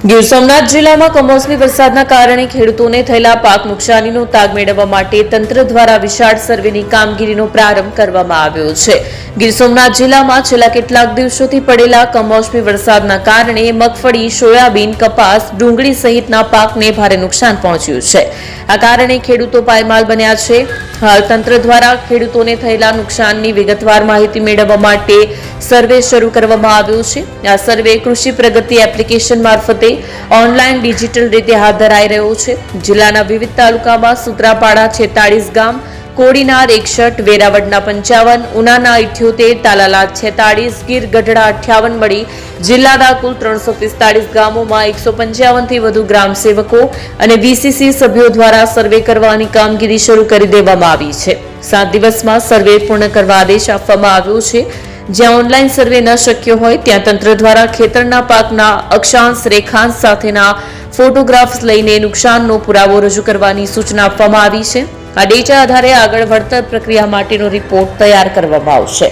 ગીર સોમનાથ જિલ્લામાં કમોસમી વરસાદના કારણે ખેડૂતોને થયેલા પાક નુકસાનીનો તાગ મેળવવા માટે તંત્ર દ્વારા વિશાળ સર્વેની કામગીરીનો પ્રારંભ કરવામાં આવ્યો છે. ગીર સોમનાથ જિલ્લામાં છેલ્લા કેટલાક દિવસોથી પડેલા કમોસમી વરસાદના કારણે મગફળી, સોયાબીન, કપાસ, ડુંગળી સહિતના પાકને ભારે નુકસાન પહોંચ્યું છે. આ કારણે ખેડૂતો પાયમાલ બન્યા છે. હાલ તંત્ર દ્વારા ખેડૂતોને થયેલા નુકસાનની વિગતવાર માહિતી મેળવવા માટે સર્વે શરૂ કરવામાં આવ્યો છે. આ સર્વે કૃષિ પ્રગતિ એપ્લિકેશન મારફતે ઓનલાઈન ડિજિટલ રીતે હાથ ધરાઈ રહ્યો છે. જિલ્લાના વિવિધ તાલુકામાં સુત્રાપાડા 46 ગામ, કોડીનાર 61, વેરાવળના 55, ઉનાના 78, તાલાલા 46, ગીર ગઢડા 58 મળી જિલ્લાના કુલ 345 ગામોમાં 155 થી વધુ ગ્રામ સેવકો અને વીસીસી સભ્યો દ્વારા સર્વે કરવાની કામગીરી શરૂ કરી દેવામાં આવી છે. 7 દિવસમાં સર્વે પૂર્ણ કરવા આદેશ આપવામાં આવ્યો છે. જ્યાં ઓનલાઈન સર્વે ન શક્ય હોય ત્યાં તંત્ર દ્વારા ખેતરના પાકના અક્ષાંશ, રેખાંશ સાથેના ફોટોગ્રાફ્સ લઈને નુકસાનનો પુરાવો રજૂ કરવાની સૂચના આપવામાં આવી છે. આ ડેટા આધારે આગળ વળતર પ્રક્રિયા માટેનો રિપોર્ટ તૈયાર કરવામાં આવશે.